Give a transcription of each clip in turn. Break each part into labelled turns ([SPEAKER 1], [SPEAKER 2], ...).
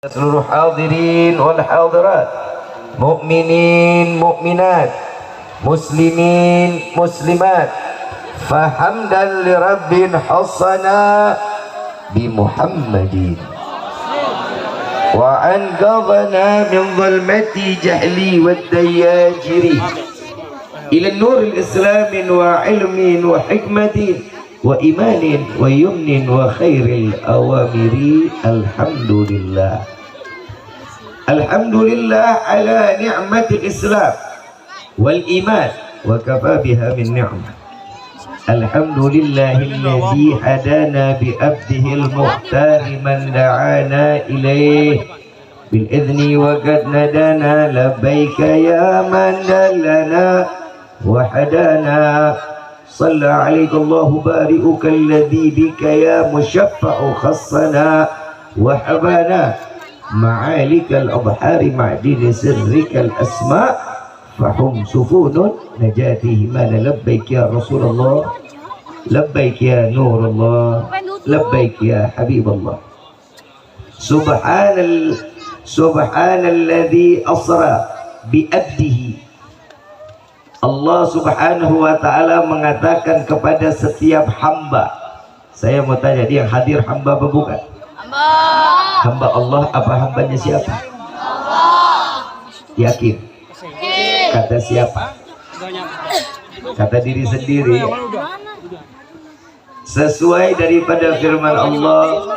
[SPEAKER 1] seluruh hadirin wal hadirat, mukminin mukminat, muslimin muslimat, fahamdan li rabbin hasana bi Muhammadin wa anqadhana min zulmati jahli wad dayajiri ila nuril islamin wa ilmin wa hikmatin wa imanin wa yumnin wa khairil awamiri. Alhamdulillah, alhamdulillah ala ni'matil islam wal iman wa kafa biha min ni'mah. Alhamdulillahilladzi hadana bi abdihil muhtar man da'ana ilaih bil idzni wa qad nadana labbaika ya man dallana wa hadana. صلى عليك الله بارئك الذي بك يا مشفع خصنا وحبانا معالك الأبحار معدن سرك الأسماء فهم سفون نجاتهما. لبيك يا رسول الله، لبيك يا نور الله، لبيك يا حبيب الله. سبحان الذي أسرى بأبده. Allah subhanahu wa ta'ala mengatakan kepada setiap hamba. Saya mau tanya, dia yang hadir hamba apa bukan? Hamba. Hamba Allah apa hambanya siapa? Allah. Yakin? Kata siapa? Kata diri sendiri. Sesuai daripada firman Allah,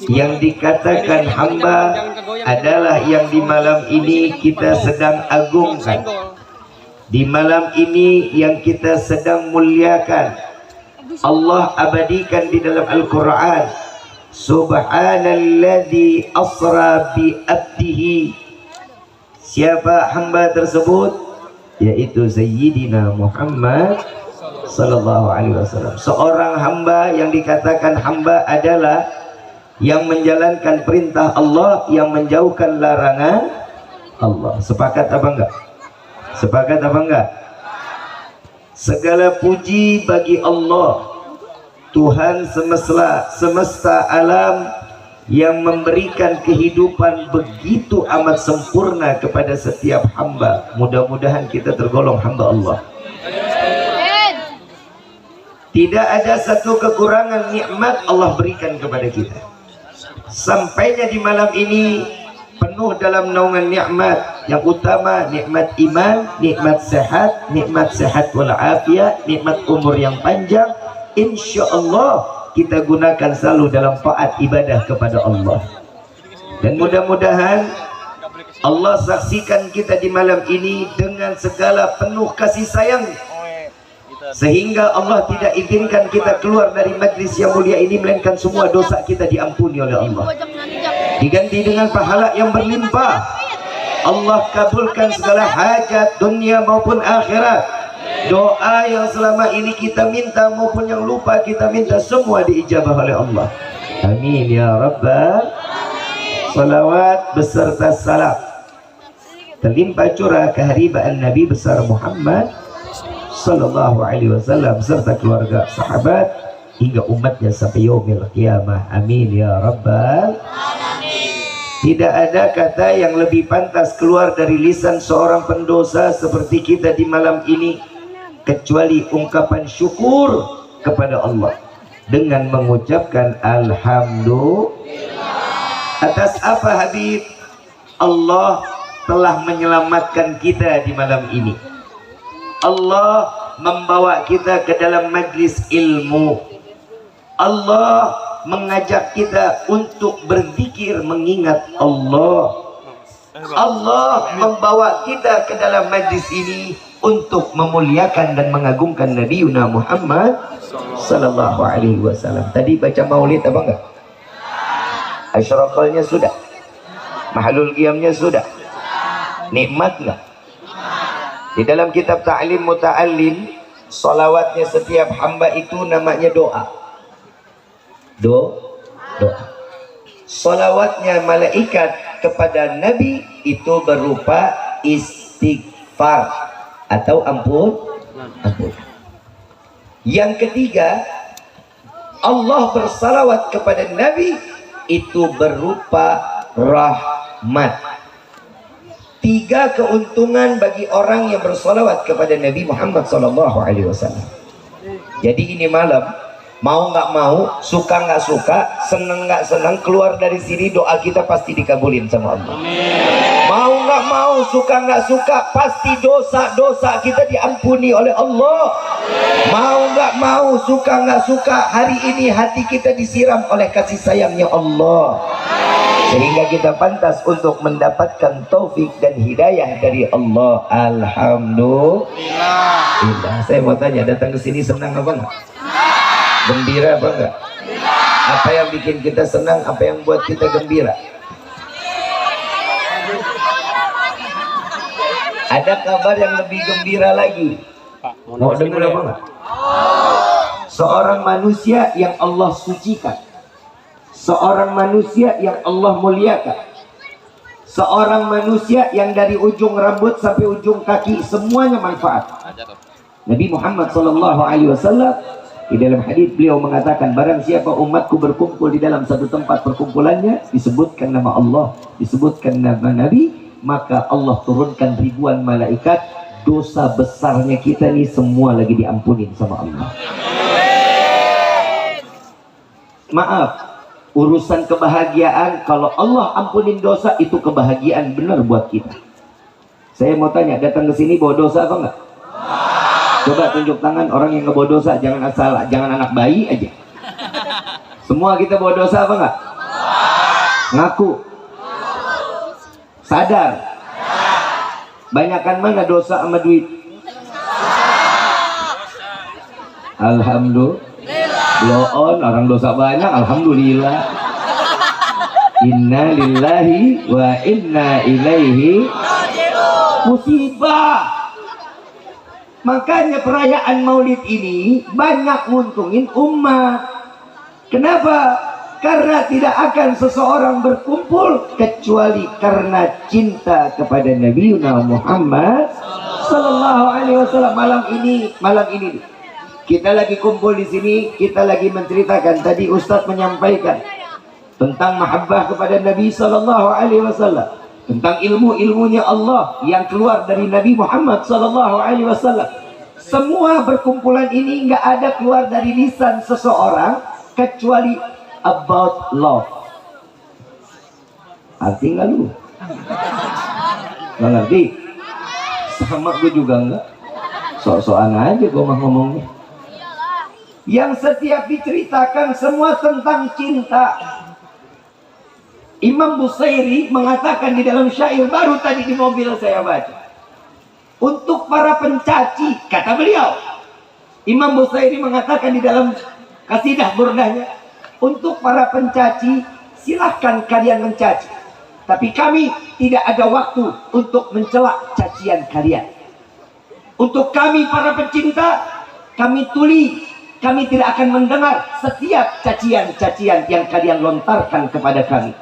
[SPEAKER 1] yang dikatakan hamba adalah yang di malam ini kita sedang agungkan, di malam ini yang kita sedang muliakan. Allah abadikan di dalam Al-Quran, Subhanalladzi asra bi abdihi. Siapa hamba tersebut? Yaitu Sayyidina Muhammad sallallahu alaihi wasallam. Seorang hamba yang dikatakan hamba adalah yang menjalankan perintah Allah, yang menjauhkan larangan Allah. Sepakat apa enggak? Sepakat apa enggak? Segala puji bagi Allah, Tuhan semesta alam, yang memberikan kehidupan begitu amat sempurna kepada setiap hamba. Mudah-mudahan kita tergolong hamba Allah. Tidak ada satu kekurangan nikmat Allah berikan kepada kita. Sampainya di malam ini penuh dalam naungan nikmat. Yang utama nikmat iman, nikmat sehat walafiat, nikmat umur yang panjang. Insya Allah kita gunakan selalu dalam taat ibadah kepada Allah. Dan mudah-mudahan Allah saksikan kita di malam ini dengan segala penuh kasih sayang, sehingga Allah tidak izinkan kita keluar dari majlis yang mulia ini melainkan semua dosa kita diampuni oleh Allah, diganti dengan pahala yang berlimpah. Allah kabulkan segala hajat dunia maupun akhirat. Doa yang selama ini kita minta maupun yang lupa kita minta, semua diijabah oleh Allah. Amin ya Rabbal. Salawat beserta salam terlimpah curah keharibaan Nabi besar Muhammad sallallahu alaihi wasallam serta keluarga, sahabat hingga umatnya sampai yaumil qiyamah. Amin ya Rabbal. Tidak ada kata yang lebih pantas keluar dari lisan seorang pendosa seperti kita di malam ini kecuali ungkapan syukur kepada Allah dengan mengucapkan alhamdulillah. Atas apa Habib? Allah telah menyelamatkan kita di malam ini. Allah membawa kita ke dalam majlis ilmu. Allah mengajak kita untuk berzikir mengingat Allah. Allah membawa kita ke dalam majlis ini untuk memuliakan dan mengagungkan Nabi Muhammad sallallahu alaihi wasallam. Tadi baca maulid apa enggak? Asyraqalnya sudah? Mahalul qiyamnya sudah? Nikmat enggak? Di dalam kitab Ta'lim Muta'allim, salawatnya setiap hamba itu namanya doa. Doa. Salawatnya malaikat kepada Nabi itu berupa istighfar atau ampun. Yang ketiga, Allah bersalawat kepada Nabi itu berupa rahmat. 3 keuntungan bagi orang yang bersolawat kepada Nabi Muhammad SAW. Jadi ini malam, mau nggak mau, suka nggak suka, seneng nggak senang, keluar dari sini doa kita pasti dikabulin sama Allah. Mau nggak mau, suka nggak suka, pasti dosa-dosa kita diampuni oleh Allah. Mau nggak mau, suka nggak suka, hari ini hati kita disiram oleh kasih sayangnya Allah, sehingga kita pantas untuk mendapatkan taufik dan hidayah dari Allah. Alhamdulillah. Saya mau tanya, datang ke sini senang apa enggak? Gembira apa enggak? Apa yang bikin kita senang? Apa yang buat kita gembira? Ada kabar yang lebih gembira lagi? Mau dengar apa enggak? Seorang manusia yang Allah sucikan, seorang manusia yang Allah muliakan, seorang manusia yang dari ujung rambut sampai ujung kaki semuanya manfaat. Nabi Muhammad SAW di dalam hadis beliau mengatakan, barang siapa umatku berkumpul di dalam satu tempat perkumpulannya, disebutkan nama Allah, disebutkan nama Nabi, maka Allah turunkan ribuan malaikat. Dosa besarnya kita nih semua lagi diampunin sama Allah. Maaf, urusan kebahagiaan, kalau Allah ampunin dosa, itu kebahagiaan benar buat kita. Saya mau tanya, datang ke sini bawa dosa apa enggak? Coba tunjuk tangan orang yang ngebawa dosa, jangan asal, jangan anak bayi aja. Semua kita bawa dosa apa enggak? Ngaku. Sadar. Banyakan mana dosa sama duit? Alhamdulillah. Blow on, orang dosa banyak, alhamdulillah. Inna lillahi wa inna ilaihi musibah. Makanya perayaan Maulid ini banyak nguntungin umat. Kenapa? Karena tidak akan seseorang berkumpul kecuali karena cinta kepada Nabi Muhammad Sallallahu Alaihi Wasallam. Malam ini kita lagi kumpul di sini, kita lagi menceritakan. Tadi Ustadz menyampaikan tentang mahabbah kepada Nabi Sallallahu Alaihi Wasallam, tentang ilmu-ilmunya Allah yang keluar dari Nabi Muhammad Sallallahu Alaihi Wasallam. Semua berkumpulan ini nggak ada keluar dari lisan seseorang kecuali about love. Arti nggak lu? Nggak ngerti? Sama gue juga nggak. Sok-sokan aja gue mah ngomongnya. Yang setiap diceritakan semua tentang cinta. Imam Busairi mengatakan di dalam syair baru tadi di mobil saya baca, untuk para pencaci, kata beliau, Imam Busairi mengatakan di dalam kasidah burdahnya, untuk para pencaci silahkan kalian mencaci, tapi kami tidak ada waktu untuk mencela cacian kalian. Untuk kami para pencinta, kami tuli, kami tidak akan mendengar setiap cacian-cacian yang kalian lontarkan kepada kami.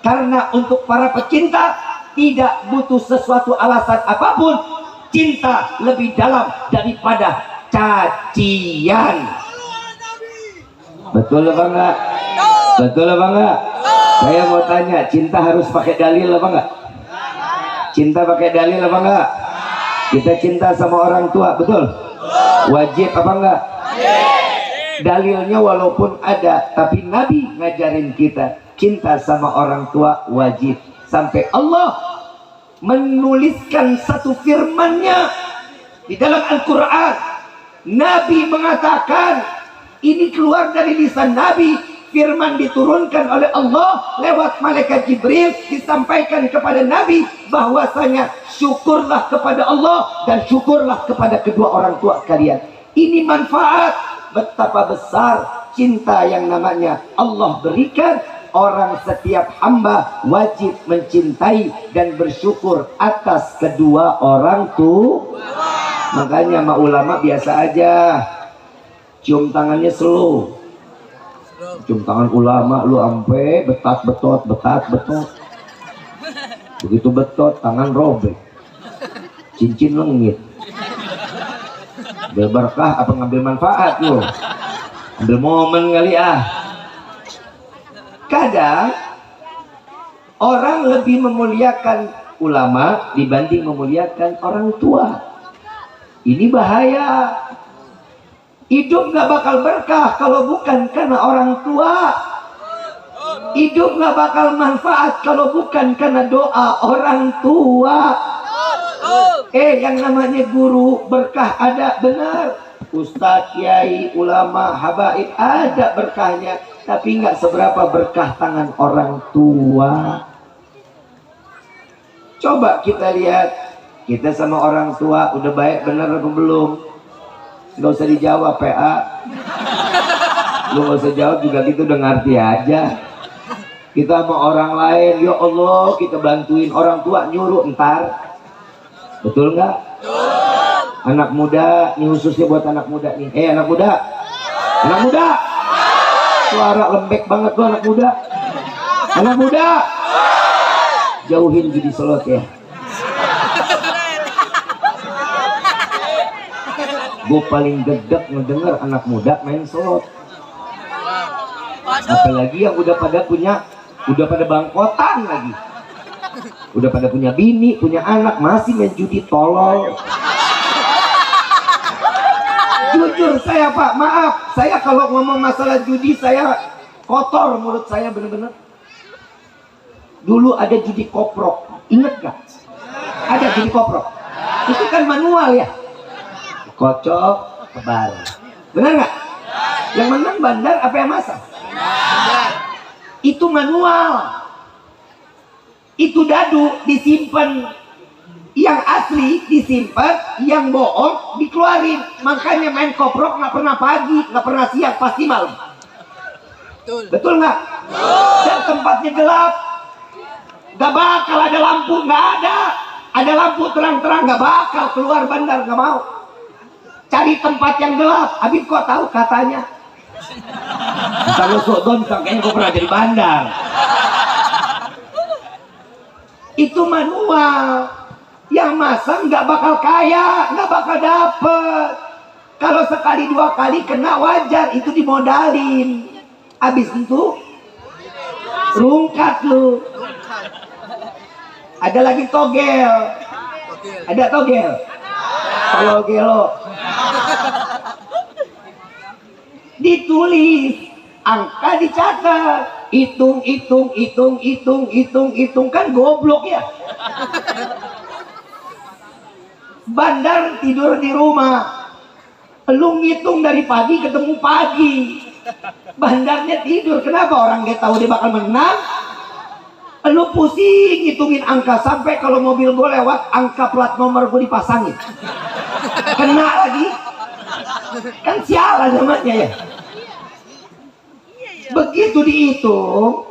[SPEAKER 1] Karena untuk para pecinta tidak butuh sesuatu alasan apapun, cinta lebih dalam daripada cacian. Betul apa enggak? Betul apa enggak? Saya mau tanya, cinta harus pakai dalil apa enggak? Cinta pakai dalil apa enggak? Kita cinta sama orang tua, betul? Wajib apa enggak? Dalilnya walaupun ada, tapi Nabi ngajarin kita cinta sama orang tua wajib. Sampai Allah menuliskan satu firman-Nya di dalam Al-Quran. Nabi mengatakan, ini keluar dari lisan Nabi, firman diturunkan oleh Allah lewat malaikat Jibril, disampaikan kepada Nabi bahwasanya syukurlah kepada Allah dan syukurlah kepada kedua orang tua kalian. Ini manfaat betapa besar cinta yang namanya Allah berikan. Orang setiap hamba wajib mencintai dan bersyukur atas kedua orang tua. Makanya sama ulama biasa aja, cium tangannya slow. Cium tangan ulama lu ampe betat betot. Begitu betot tangan robek, cincin lengit. Ambil berkah apa ngambil manfaat lu? Ambil momen kali ah. Terkadang orang lebih memuliakan ulama dibanding memuliakan orang tua. Ini bahaya. Hidup gak bakal berkah kalau bukan karena orang tua. Hidup gak bakal manfaat kalau bukan karena doa orang tua. Yang namanya guru berkah ada, benar. Ustadz, kiai, ulama, habaib ada berkahnya, tapi nggak seberapa berkah tangan orang tua. Coba kita lihat, kita sama orang tua udah baik bener atau belum? Nggak usah dijawab PA. Lu nggak usah jawab juga, gitu udah ngerti aja. Kita sama orang lain, ya Allah kita bantuin, orang tua nyuruh ntar. Betul nggak? Anak muda, ini khususnya buat anak muda nih. Anak muda, anak muda, suara lembek banget tuh anak muda. Anak muda, jauhin judi slot ya. Gue paling gedek ngedenger anak muda main slot. Apalagi yang udah pada bangkotan lagi. Udah pada punya bini, punya anak, masih main judi, tolol. Jujur saya Pak, maaf, saya kalau ngomong masalah judi saya kotor mulut saya bener-bener. Dulu ada judi koprok, inget gak? Ada judi koprok, itu kan manual ya, kocok, kebal, bener gak? Yang menang bandar apa yang masak? Itu manual. Itu dadu disimpan, yang asli disimpan, yang bohong dikeluarin. Makanya main koprok nggak pernah pagi, nggak pernah siang, pasti malam. Betul nggak? Dan tempatnya gelap, nggak bakal ada lampu, nggak ada. Ada lampu terang-terang, nggak bakal keluar bandar, nggak mau. Cari tempat yang gelap. Habib kok tahu katanya? Kalau sodon, kayaknya kok pernah jadi bandar. Itu manual. Yang masang nggak bakal kaya, nggak bakal dapet. Kalau sekali dua kali kena wajar, itu dimodalin. Habis itu rungkat lu. Ada lagi togel. Ada togel. Togelo. Ditulis, angka dicatat. Hitung kan goblok ya. Bandar tidur di rumah, lu ngitung dari pagi ketemu pagi. Bandarnya tidur, kenapa? Orang dia tahu dia bakal menang. Lu pusing ngitungin angka, sampai kalau mobil gue lewat angka plat nomor gue dipasangin, kena lagi. Kan sialan namanya ya. Begitu dihitung,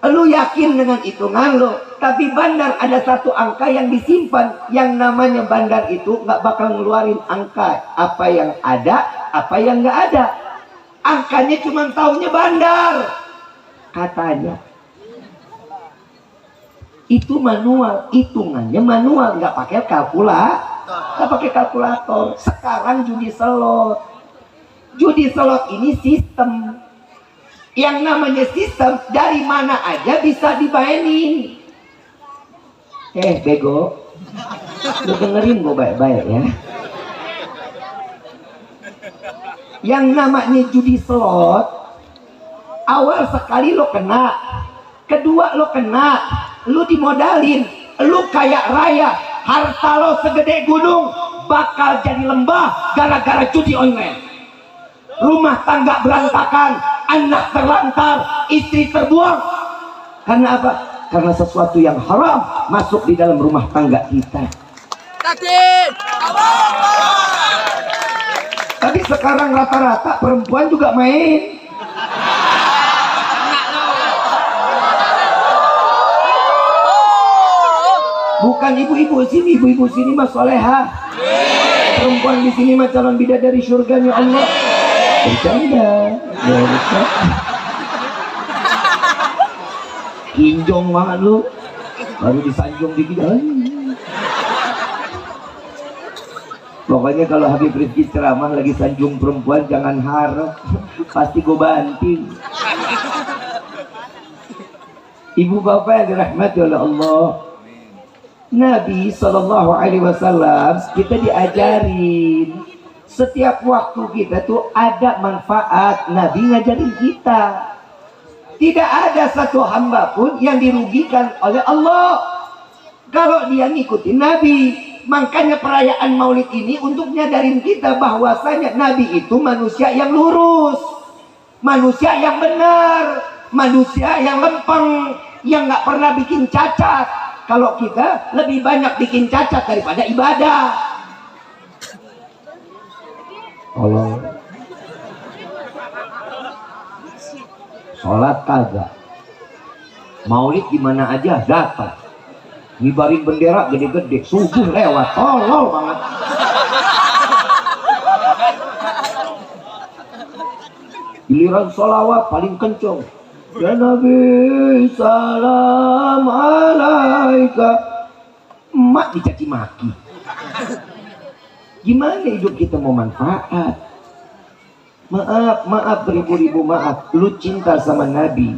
[SPEAKER 1] lu yakin dengan hitungan lu, tapi bandar ada satu angka yang disimpan, yang namanya bandar itu nggak bakal ngeluarin angka apa yang ada, apa yang nggak ada. Angkanya cuma taunya bandar, katanya. Itu manual, hitungannya manual, nggak pakai kalkulator. Sekarang judi slot. Judi slot ini sistem. Yang namanya sistem, dari mana aja bisa dimainin. Bego, lu dengerin gue baik-baik ya. Yang namanya judi slot, awal sekali lo kena, kedua lo kena, lu dimodalin, lu kayak raya, harta lo segede gunung, bakal jadi lembah gara-gara judi online. Rumah tangga berantakan, anak terlantar, istri terbuang. Karena apa? Karena sesuatu yang haram masuk di dalam rumah tangga kita. Tapi sekarang rata-rata perempuan juga main. Bukan ibu-ibu sini mah soleha. Perempuan di sini mah calon bidadari surganya Allah. Bercanda, kinjong banget lu, baru disanjung dikit. Pokoknya kalau Habib Rizki ceramah lagi sanjung perempuan jangan harap, pasti gue banting. Ibu bapak yang dirahmati oleh Allah, Nabi Sallallahu Alaihi Wasallam kita diajarin setiap waktu kita tuh ada manfaat. Nabi ngajarin kita. Tidak ada satu hamba pun yang dirugikan oleh Allah kalau dia ngikutin Nabi. Makanya perayaan Maulid ini untuk nyadarin kita bahwasanya Nabi itu manusia yang lurus, manusia yang benar, manusia yang lempeng, yang nggak pernah bikin cacat. Kalau kita lebih banyak bikin cacat daripada ibadah. Allah. Sholat kagak, Maulid gimana aja datang, ngibarin bendera gede-gede, subuh lewat, tolol banget. Giliran sholawat paling kenceng, ya Nabi salam alaika, emak dicaci maki. Gimana hidup kita mau manfaat? Maaf beribu-ribu maaf. Lu cinta sama Nabi,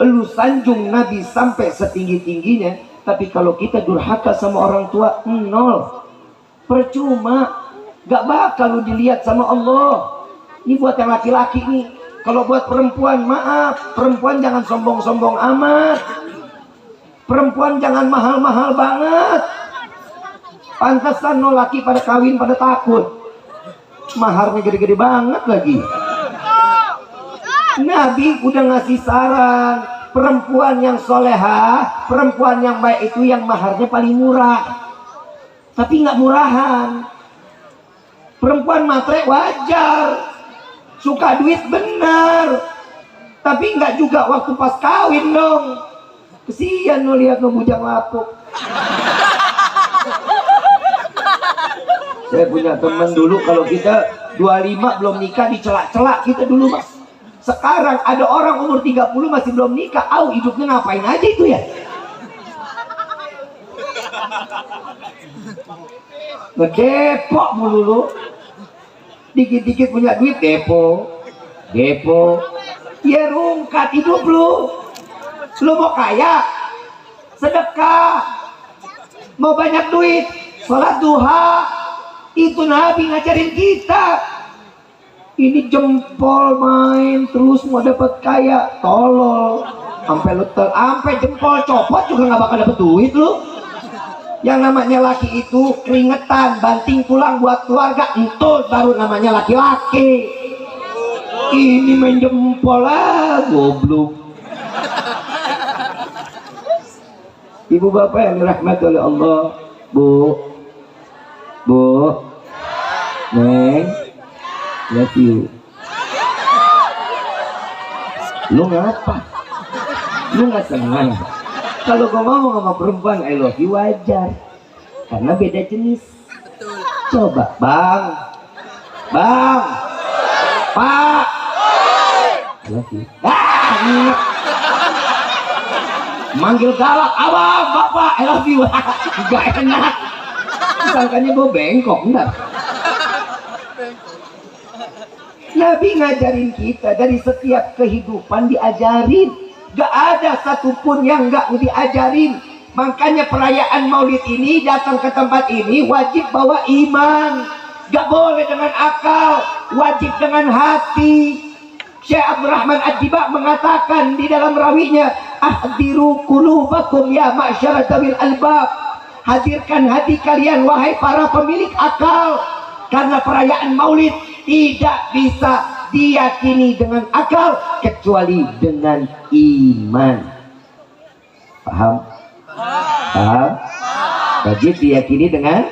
[SPEAKER 1] lu sanjung Nabi sampai setinggi-tingginya, tapi kalau kita durhaka sama orang tua, nol, percuma, gak bakal lu dilihat sama Allah. Ini buat yang laki-laki nih. Kalau buat perempuan, maaf, perempuan jangan sombong-sombong amat, perempuan jangan mahal-mahal banget. Pantesan no laki pada kawin pada takut, maharnya gede-gede banget lagi. Nabi udah ngasih saran, perempuan yang solehah, perempuan yang baik itu yang maharnya paling murah, tapi nggak murahan. Perempuan matre wajar, suka duit benar, tapi nggak juga waktu pas kawin dong. Kesian lo lihat lo bujang lapuk. Saya punya teman dulu, kalau kita 25 belum nikah dicelak-celak kita dulu mas. Sekarang ada orang umur 30 masih belum nikah, hidupnya ngapain aja itu ya? Ngedepok mulu lu. Dikit-dikit punya duit depo. Ya rungkat hidup lu. Lu mau kaya, sedekah, mau banyak duit, sholat duha. Itu Nabi ngajarin kita. Ini jempol main terus mau dapat kaya, tolol. Sampai jempol copot juga nggak bakal dapet duit lu. Yang namanya laki itu keringetan, banting tulang buat keluarga, itu baru namanya laki-laki. Ini main jempol lah, goblok. Ibu bapak yang dirahmati oleh Allah, Bu, Neng, love you. Lu ngapa? Lu nggak senang? Kalau gua ngomong sama perempuan I love you wajar, karena beda jenis. Coba Bang, Pak, I love you. Manggil galak, abang, bapak, I love you. Gak enak. Misalkannya gue bengkok, enggak. Nabi ngajarin kita dari setiap kehidupan diajarin. Gak ada satupun yang gak diajarin. Makanya perayaan Maulid ini, datang ke tempat ini wajib bawa iman. Gak boleh dengan akal, wajib dengan hati. Syekh Abdurrahman Ad-Diba mengatakan di dalam rawinya, ahdiru qulubakum ya ma'syara tawil albab. Hadirkan hati kalian wahai para pemilik akal, karena perayaan Maulid tidak bisa diyakini dengan akal kecuali dengan iman. Paham? Wajib diyakini dengan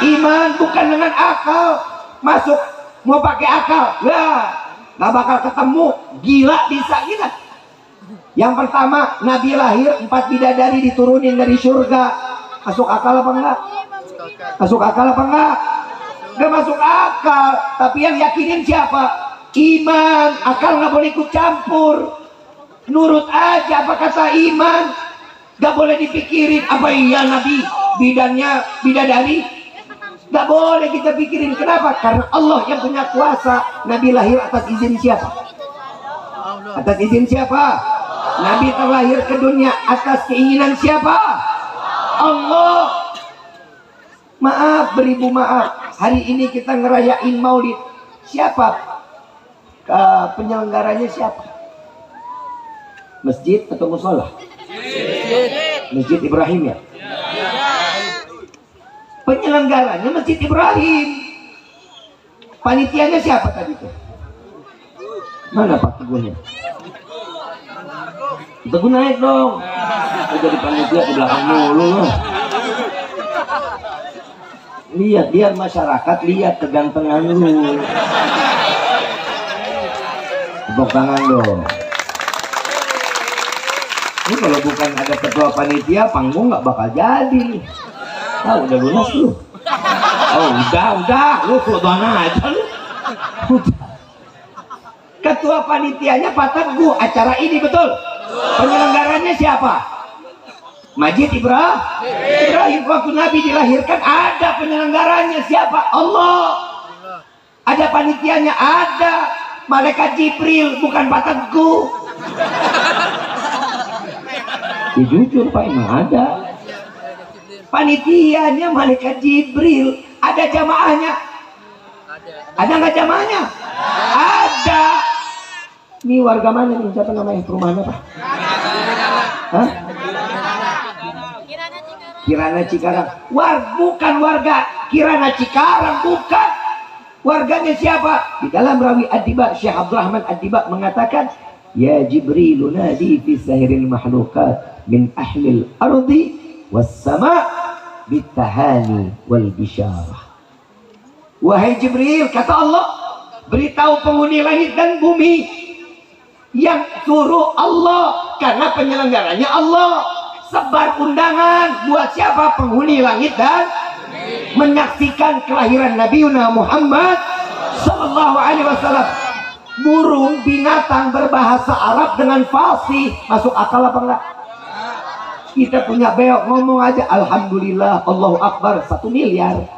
[SPEAKER 1] iman, bukan dengan akal. Masuk mau pakai akal, nggak bakal ketemu. Gila bisa gila. Yang pertama, Nabi lahir 4 bidadari diturunin dari surga. Masuk akal apa enggak? Masuk akal apa enggak? Enggak masuk akal. Tapi yang yakinin siapa? Iman. Akal nggak boleh ikut campur. Nurut aja apa kata iman. Nggak boleh dipikirin. Apa iya Nabi bidannya bidadari? Nggak boleh kita pikirin. Kenapa? Karena Allah yang punya kuasa. Nabi lahir atas izin siapa? Atas izin siapa? Nabi terlahir ke dunia atas keinginan siapa? Allah. Maaf, beribu maaf, hari ini kita ngerayain maulid. Siapa penyelenggaranya siapa? Masjid atau musola? Masjid Ibrahim ya? Penyelenggaranya Masjid Ibrahim. Panitianya siapa tadi tuh? Mana Pak Teguhnya? Teguh naik dong. Jadi panitia di belakang mulu loh. Lihat, biar masyarakat lihat kegantengan lu. Tepuk tangan dong. Ini kalau bukan ada ketua panitia, panggung nggak bakal jadi nih. Ah, udah lunas lu. Oh, udah, lu keluar aja lu. Ketua panitianya Pak Teguh acara ini, betul? Penyelenggaranya siapa? Masjid Ibrahim. Waktu Nabi dilahirkan ada penyelenggaranya siapa? Allah. Ada panitianya, ada. Malaikat Jibril, bukan Pak Teguh. Ya, jujur Pak, emang ada. Panitianya malaikat Jibril. Ada jamaahnya? Ada nggak jamaahnya? Ada. Ini warga mana nih? Siapa namanya? Perumahan apa? Hah? Kirana Cikarang. Bukan warga Kirana Cikarang, bukan. Warganya siapa? Di dalam rawi Ad-Diba, Syekh Abdurrahman Ad-Diba mengatakan, ya Jibril nadi fi sahiril mahlukat min ahlil ardi was sama' bitahani wal bisyarah. Wahai Jibril, kata Allah, beritahu penghuni langit dan bumi, yang suruh Allah, karena penyelenggaranya Allah. Sebar undangan buat siapa? Penghuni langit dan menyaksikan kelahiran Nabi Muhammad sallallahu alaihi wasallam. Burung binatang berbahasa Arab dengan fasih, masuk akal apa enggak? Kita punya beok ngomong aja alhamdulillah Allahu akbar 1 miliar.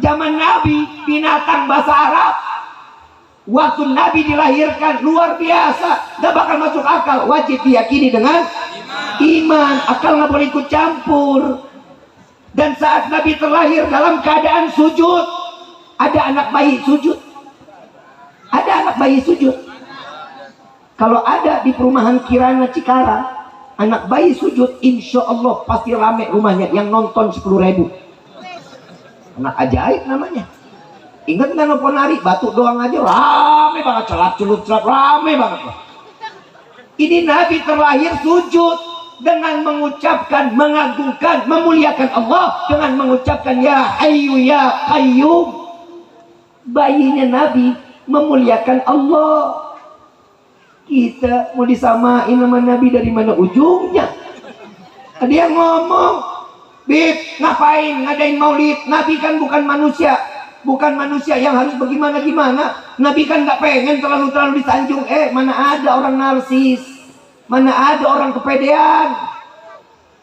[SPEAKER 1] Zaman Nabi binatang bahasa Arab, waktu Nabi dilahirkan luar biasa, gak bakal masuk akal, wajib diyakini dengan iman, akal nggak boleh ikut campur. Dan saat Nabi terlahir dalam keadaan sujud, ada anak bayi sujud. Ada anak bayi sujud. Kalau ada di perumahan Kirana Cikarang anak bayi sujud, insya Allah pasti rame rumahnya, yang nonton 10.000. Anak ajaib namanya. Ingat nggak nonton nari batu doang aja rame banget, celap celup celap rame banget. Ini Nabi terlahir sujud dengan mengucapkan, mengagungkan, memuliakan Allah dengan mengucapkan ya Hayyu ya Qayyum. Bayinya Nabi memuliakan Allah. Kita mau disamain sama Nabi dari mana ujungnya? Ada yang ngomong, Bib, ngapain ngadain maulid? Nabi kan bukan manusia, bukan manusia yang harus bagaimana-gimana. Nabi kan gak pengen terlalu disanjung. Mana ada orang narsis, mana ada orang kepedean.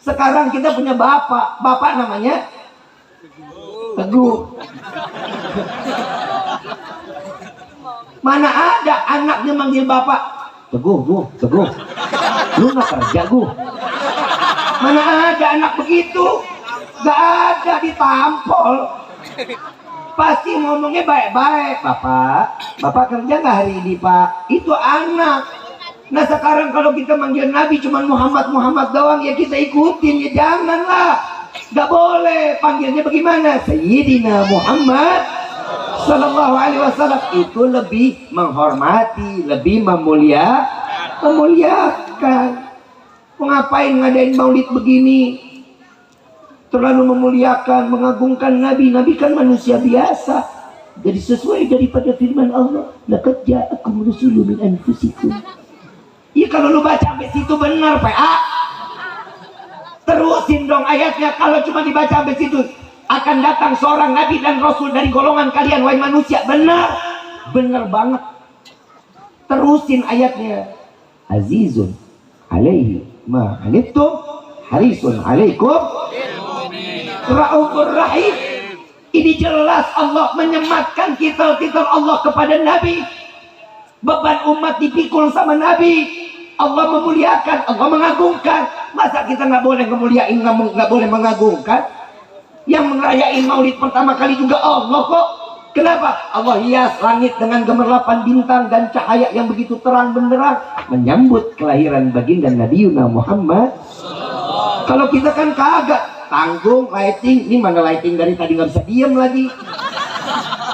[SPEAKER 1] Sekarang kita punya bapak namanya Teguh. Mana ada anaknya manggil bapak Teguh. Lu gak kerja, Guh? Mana ada anak begitu? Gak ada, ditampol. Pasti ngomongnya baik-baik. Bapak kerja gak hari ini, Pak? Itu anak. Nah sekarang kalau kita manggil Nabi cuma Muhammad doang, ya kita ikutin. Ya janganlah, gak boleh. Panggilnya bagaimana? Sayyidina Muhammad sallallahu alaihi wasallam. Itu lebih menghormati, lebih memuliakan. Ngapain ngadain maulid begini? Terlalu memuliakan, mengagungkan Nabi. Nabi kan manusia biasa. Jadi sesuai daripada firman Allah, laqad ja'akum rasulun min anfusikum. Iya, kalau lu baca sampai situ benar, PA. Terusin dong ayatnya. Kalau cuma dibaca sampai situ, akan datang seorang nabi dan rasul dari golongan kalian, wahai manusia. Benar banget. Terusin ayatnya. Azizun alaihi ma anittum harisun alaikum raufur rahim. Ini jelas Allah menyematkan titel-titel Allah kepada Nabi. Beban umat dipikul sama Nabi. Allah memuliakan, Allah mengagungkan. Masa kita nggak boleh memuliain, nggak boleh mengagungkan? Yang merayain maulid pertama kali juga Allah kok. Kenapa? Allah hias langit dengan gemerlapan bintang dan cahaya yang begitu terang benderang menyambut kelahiran baginda Nabi Muhammad. Kalau kita kan kagak, tanggung lighting. Ini mana lighting dari tadi nggak bisa diam lagi.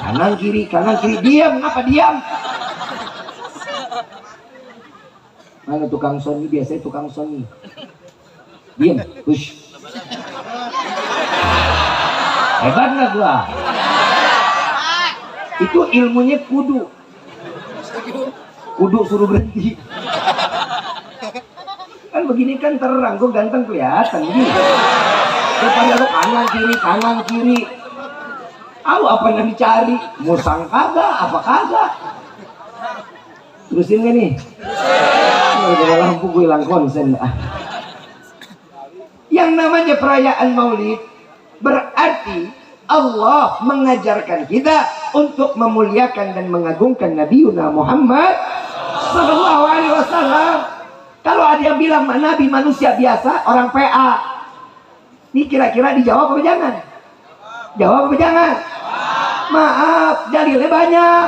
[SPEAKER 1] Kanan kiri diam. Ngapa diam? Mana tukang Sony? Biasanya tukang Sony diam. Push. Hebat nggak gua? Itu ilmunya kudu suruh berhenti. Kan begini kan terang, gua ganteng kelihatan begini. Daripada lo kanan kiri. Tahu apa yang dicari? Musang kagak, apa kagak? Terusin gak nih? Udah lampu gue hilang konsen. Yang namanya perayaan maulid berarti Allah mengajarkan kita untuk memuliakan dan mengagungkan Nabi Muhammad Sallallahu Alaihi Wasallam. Kalau ada yang bilang Nabi manusia biasa, orang PA, ini kira-kira dijawab apa jangan? Jawab apa jangan? Maaf, dalilnya banyak.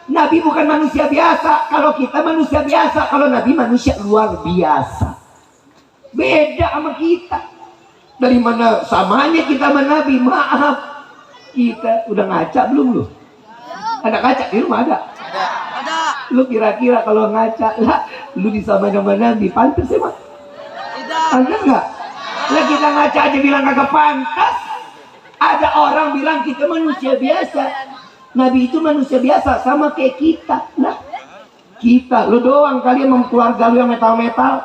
[SPEAKER 1] Nabi bukan manusia biasa. Kalau kita manusia biasa, kalau Nabi manusia luar biasa. Beda sama kita. Dari mana samanya kita sama Nabi? Maaf, kita udah ngaca belum lu? Ada kaca di rumah ada? Ada. Lu kira-kira kalau ngaca lah, lu disamain sama Nabi, pantas emang? Pantas nggak? Lah kita ngaca aja bilang kagak pantas. Ada orang bilang kita manusia biasa. Nabi itu manusia biasa sama kayak kita. Nah, kita, lu doang kali emang keluarga lu yang metal-metal.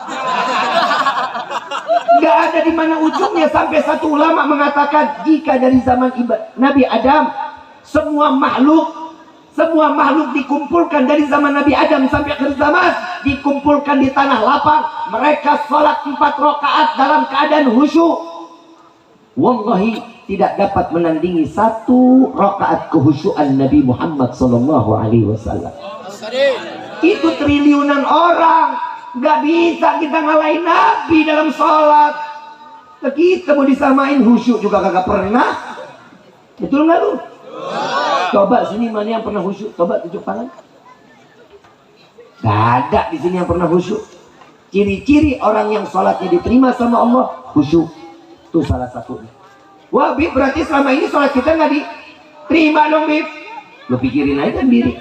[SPEAKER 1] Gak ada di mana ujungnya. Sampai satu ulama mengatakan jika dari zaman Nabi Adam semua makhluk dikumpulkan dari zaman Nabi Adam sampai akhir zaman, dikumpulkan di tanah lapang, mereka sholat 4 rakaat dalam keadaan khusyuk. Wallahi tidak dapat menandingi 1 rakaat kehusyuan Nabi Muhammad Sallallahu Alaihi Wasallam. Itu triliunan orang, nggak bisa kita ngalahin Nabi dalam sholat. Kita mau disamain khusyuk juga kagak pernah. Betul nggak lu? Coba sini mana yang pernah khusyuk? Coba tunjuk tangan. Gak ada di sini yang pernah khusyuk. Ciri-ciri orang yang sholatnya diterima sama Allah khusyuk. Itu salah satunya. Wah Bib, berarti selama ini sholat kita nggak diterima dong Bib. Lo pikirin aja sendiri.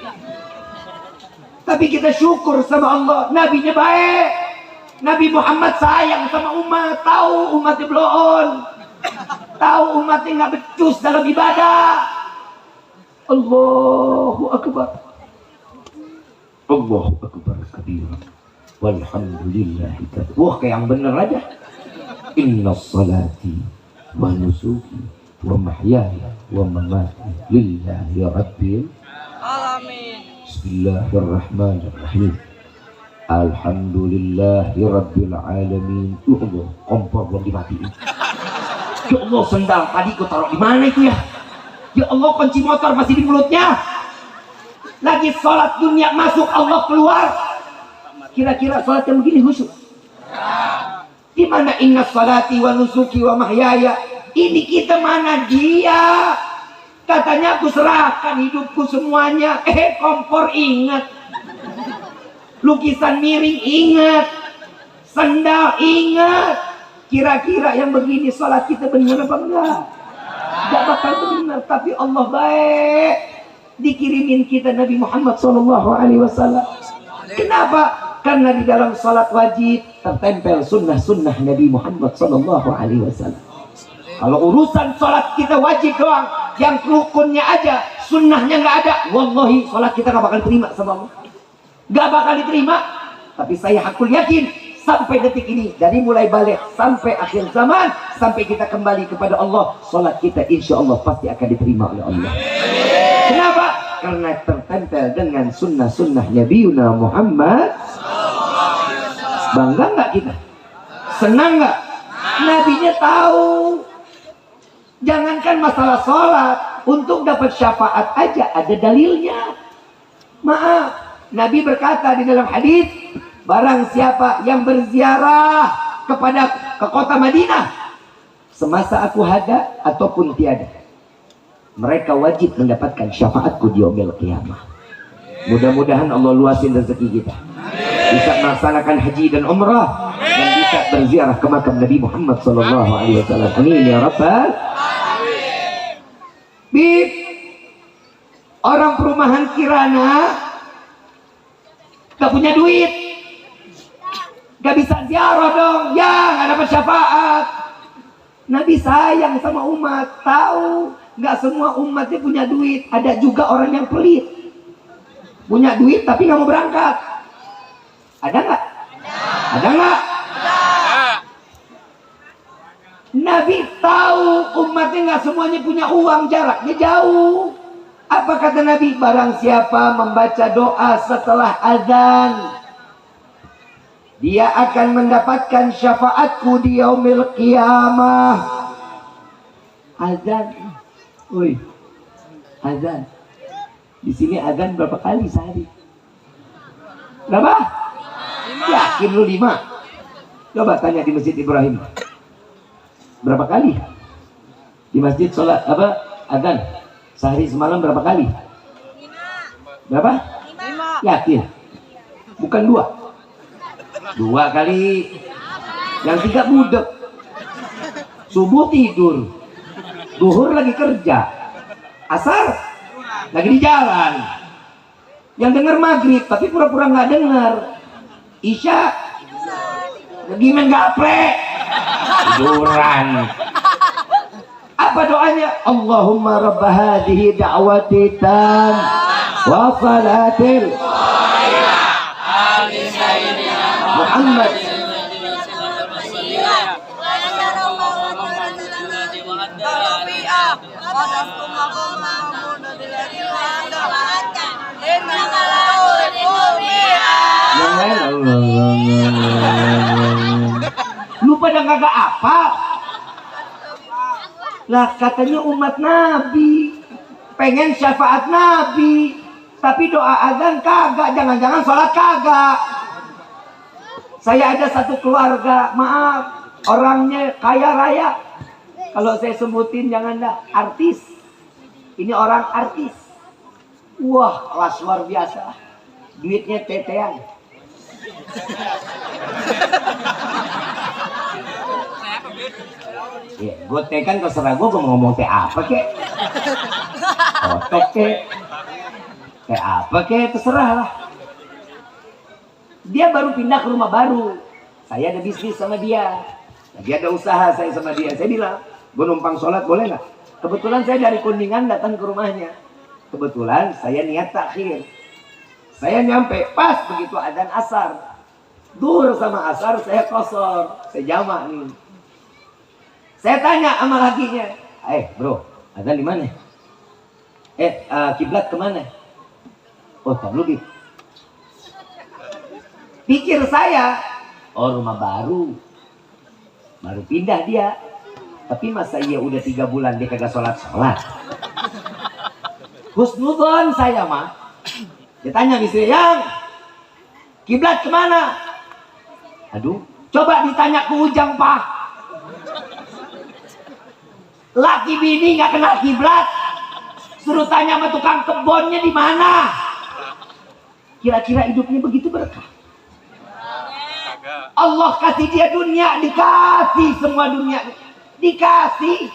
[SPEAKER 1] Tapi kita syukur sama Allah. Nabinya baik. Nabi Muhammad sayang sama umat. Tahu umatnya bloon. Tahu umatnya nggak becus dalam ibadah. Allahu Akbar. Allahu Akbar kabira. Walhamdulillahi kabir. Wah kayak yang bener aja. Inna salati wa nusuki wa mahyaya wa mamati lillahi rabbil alamin. Bismillahirrahmanirrahim. Alhamdulillahi rabbil alamin. Ya Allah, kompor belum dimatiin. Ya Allah, sendal tadi ku taruh di mana itu ya? Ya Allah, kunci motor masih di mulutnya. Lagi sholat dunia masuk, Allah keluar. Kira-kira sholat yang begini khusyuk? Di mana inna salati wa nusuki wa mahyaya? Ini kita mana dia? Katanya aku serahkan hidupku semuanya. Kompor ingat. Lukisan miring ingat. Sendal ingat. Kira-kira yang begini sholat kita benar apa enggak? Gak bakal benar. Tapi Allah baik. Dikirimin kita Nabi Muhammad SAW. Kenapa? Karena di dalam salat wajib tertempel sunnah-sunnah Nabi Muhammad SAW. Kalau urusan salat kita wajib doang, yang rukunnya aja, sunnahnya nggak ada, wallahi salat kita nggak bakal diterima sama Allah. Nggak bakal diterima. Tapi saya hakul yakin sampai detik ini, dari mulai balik sampai akhir zaman, sampai kita kembali kepada Allah, salat kita insya Allah pasti akan diterima oleh Allah. Kenapa? Karena tertempel dengan sunnah-sunnah Nabi Muhammad. Bangga nggak kita? Senang nggak? Nabinya tahu. Jangankan masalah sholat, untuk dapat syafaat aja ada dalilnya. Maaf, Nabi berkata di dalam hadis barang siapa yang berziarah ke kota Madinah semasa aku ada ataupun tiada, mereka wajib mendapatkan syafaatku di yaumil qiyamah. Mudah-mudahan Allah luasin rezeki kita, bisa melaksanakan haji dan umrah, dan bisa berziarah ke makam Nabi Muhammad SAW. Amin ya rabbal alamin. Bib, orang perumahan Kirana gak punya duit, gak bisa ziarah dong, ya gak dapat syafaat. Nabi sayang sama umat, tahu gak semua umatnya punya duit. Ada juga orang yang pelit, punya duit tapi gak mau berangkat. Ada gak? Ada gak? Nabi tahu umatnya gak semuanya punya uang, jaraknya jauh. Apa kata Nabi? Barang siapa membaca doa setelah azan, dia akan mendapatkan syafaatku di yaumil qiyamah. Azan, woi, azan. Di sini azan berapa kali sehari? Berapa? 5. Yakin lu 5? Coba tanya di Masjid Ibrahim. Berapa kali? Di masjid sholat apa? Azan. Sehari semalam berapa kali? 5. Berapa? 5. Yakin? Bukan 2. 2 kali. Yang 3 budek. Subuh tidur, duhur lagi kerja, asar lagi di jalan. Yang dengar maghrib tapi pura-pura nggak dengar. Isya lagi main gaplek, tiduran. Apa doanya? Allahumma rabb hadhihi da'wati tam wa salatil Muhammad. Lu pada kagak apa? Lah katanya umat Nabi pengen syafaat Nabi, tapi doa azan kagak, jangan-jangan sholat kagak. Saya ada satu keluarga, maaf, orangnya kaya raya. Kalau saya sebutin jangan dah, artis. Ini orang artis. Wah, kelas luar biasa. Duitnya tetean. Ya, gue teh kan terserah gue mau ngomong teh apa kek. Otek kek. Kayak apa kek, terserah lah. Dia baru pindah ke rumah baru. Saya ada bisnis sama dia. Nah, dia ada usaha, saya sama dia. Saya bilang, gue numpang sholat boleh nggak? Kebetulan saya dari Kuningan datang ke rumahnya. Kebetulan saya niat takhir. Saya nyampe pas begitu adzan asar. Duhur sama asar saya kosor. Saya jamak nih. Saya tanya sama lakinya, bro, adzan di mana? Kiblat kemana? Oh, tablu gitu. Pikir saya, oh rumah baru pindah dia. Tapi masa iya udah 3 bulan dia kagak sholat. Husnudon saya mah. Dia tanya istri, yang kiblat kemana? Aduh, coba ditanya ke Ujang Pak. Laki bini nggak kenal kiblat, suruh tanya sama tukang kebonnya di mana. Kira-kira hidupnya begitu berkah? Allah kasih dia dunia, dikasih semua dunia, dikasih.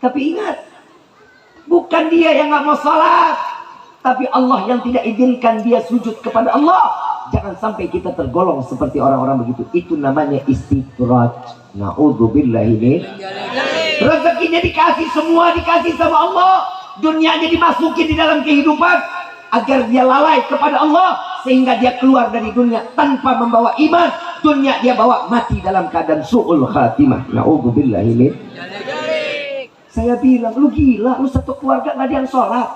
[SPEAKER 1] Tapi ingat, bukan dia yang nggak mau sholat, tapi Allah yang tidak izinkan dia sujud kepada Allah. Jangan sampai kita tergolong seperti orang-orang begitu. Itu namanya istidraj. Na'udzubillahi min. Rezekinya dikasih, semua dikasih sama Allah. Dunianya dimasukin di dalam kehidupan agar dia lalai kepada Allah, sehingga dia keluar dari dunia tanpa membawa iman. Dunia dia bawa mati dalam keadaan su'ul khatimah. Na'udzubillahi min. Saya bilang, lu gila, lu satu keluarga gak ada yang sholat.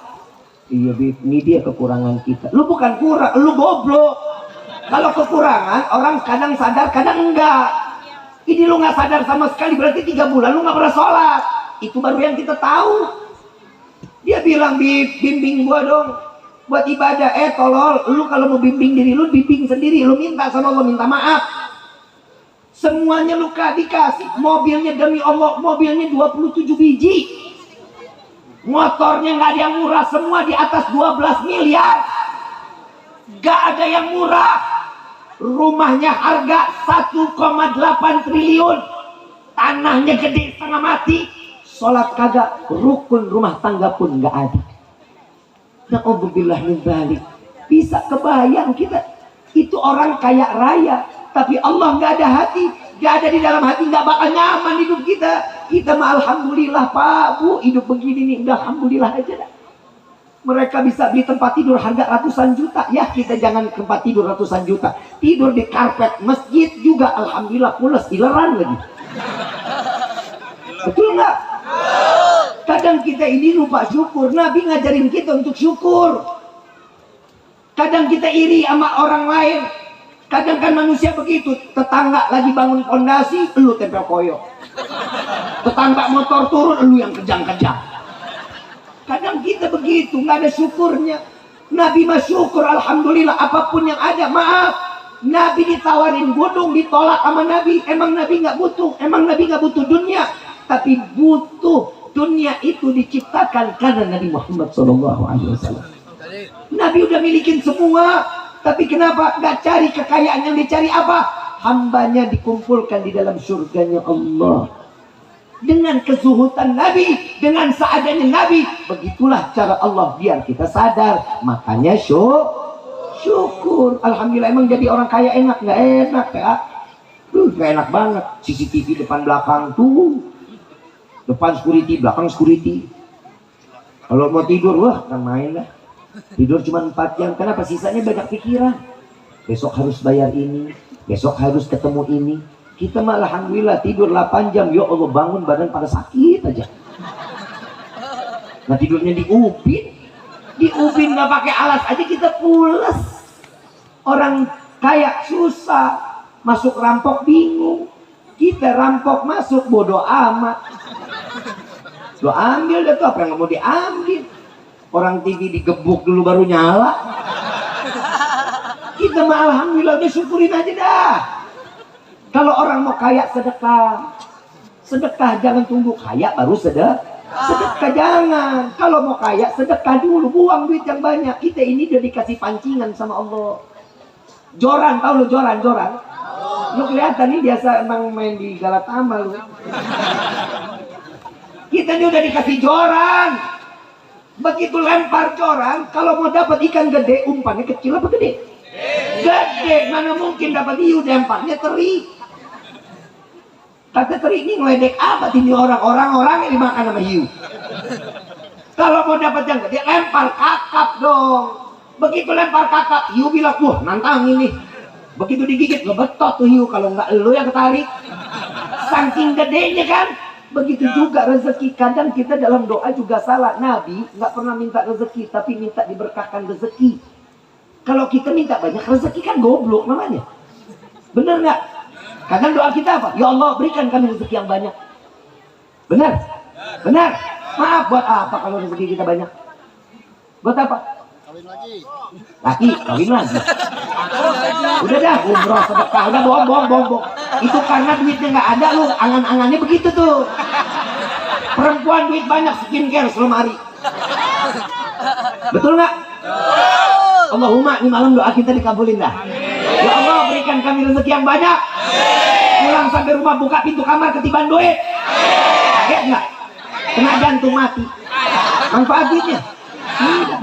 [SPEAKER 1] Iya Bib, ini dia kekurangan kita. Lu bukan kurang, lu goblok. Kalau kekurangan, orang kadang sadar, kadang enggak. Ini lu gak sadar sama sekali, berarti 3 bulan lu gak pernah sholat. Itu baru yang kita tahu. Dia bilang, Bib, bimbing gua dong.
[SPEAKER 2] buat ibadah. Tolol, lu kalau mau bimbing diri lu, bimbing sendiri. Lu minta sama Allah, minta maaf. Semuanya lu dikasih. Mobilnya demi Allah, mobilnya 27 biji. Motornya nggak ada yang murah, semua di atas 12 miliar. Gak ada yang murah. Rumahnya harga 1,8 triliun. Tanahnya gede setengah mati. Sholat kagak, rukun rumah tangga pun nggak ada. Na'udzubillah min dzalik. Bisa kebayang kita itu orang kaya raya, tapi Allah nggak ada hati, nggak ada di dalam hati, nggak bakal nyaman hidup kita. Kita mah alhamdulillah Pak Bu, hidup begini nih udah alhamdulillah aja dah. Mereka bisa beli tempat tidur harga ratusan juta, ya kita jangan tempat tidur ratusan juta, tidur di karpet masjid juga alhamdulillah pules, ileran lagi. Betul nggak? Kadang kita ini lupa syukur. Nabi ngajarin kita untuk syukur. Kadang kita iri sama orang lain. Kadang kan manusia begitu. Tetangga lagi bangun fondasi, lu tempel koyo. Tetangga motor turun, lu yang kejang-kejang. Kadang kita begitu, nggak ada syukurnya. Nabi mah syukur, alhamdulillah apapun yang ada. Maaf, Nabi ditawarin gunung, ditolak sama Nabi. Emang Nabi nggak butuh? Emang Nabi nggak butuh dunia? Tapi butuh. Dunia itu diciptakan karena Nabi Muhammad SAW. Nabi udah milikin semua, tapi kenapa nggak cari kekayaan? Yang dicari apa? Hambanya dikumpulkan di dalam surganya Allah. Dengan kezuhutan Nabi, dengan seadanya Nabi, begitulah cara Allah biar kita sadar. Makanya syukur. Alhamdulillah. Emang jadi orang kaya enak? Nggak enak ya. Nggak enak banget. CCTV depan belakang tuh. Depan security, belakang security. Kalau mau tidur, wah kan main lah. Tidur cuma 4 jam. Kenapa? Sisanya banyak pikiran. Besok harus bayar ini, besok harus ketemu ini. Kita malah alhamdulillah tidur 8 jam. Ya Allah, bangun badan pada sakit aja. Nah tidurnya di ubin nggak pakai alas aja kita pules. Orang kaya susah, masuk rampok bingung. Kita rampok masuk bodoh amat. Lo ambil deh tuh apa yang mau diambil. Orang TV digebuk dulu baru nyala. Kita mah alhamdulillah udah syukurin aja dah. Kalau orang mau kaya sedekah. Sedekah jangan tunggu kaya baru sedekah. Sedekah jangan. Kalau mau kaya sedekah dulu, buang duit yang banyak. Kita ini udah dikasih pancingan sama Allah. Joran, tahu lu joran? Lu kelihatan nih biasa emang main di Galatama lu. Kita ini udah dikasih joran. Begitu lempar joran, kalau mau dapat ikan gede, umpannya kecil apa gede? Gede. Mana mungkin dapat hiu, lemparnya teri. Kata teri ini ngeledek apa ini orang yang dimakan sama hiu. Kalau mau dapat yang gede, lempar kakap dong. Begitu lempar kakap, hiu bilang, wah nantang ini. Begitu digigit, ngebetot tuh hiu. Kalau nggak lu yang ketarik. Saking gedenya kan. Begitu juga rezeki. Kadang kita dalam doa juga salah. Nabi nggak pernah minta rezeki, tapi minta diberkahkan rezeki. Kalau kita minta banyak rezeki kan goblok namanya. Bener nggak? Kadang doa kita apa? Ya Allah berikan kami rezeki yang banyak. Benar? Benar? Maaf, buat apa kalau rezeki kita banyak? Buat apa? Laki, kawin lagi. Udah dah, umroh, sedekah, udah bohong. Itu karena duitnya nggak ada lu, angan-angannya begitu tuh. Perempuan duit banyak, skincare selemari. Betul nggak? Allahumma, ini malam doa kita dikabulin dah. Ya Allah berikan kami rezeki yang banyak. Pulang sampai rumah buka pintu kamar ketiban duit. Kaget nggak? Kena jantung mati. Manfaatnya.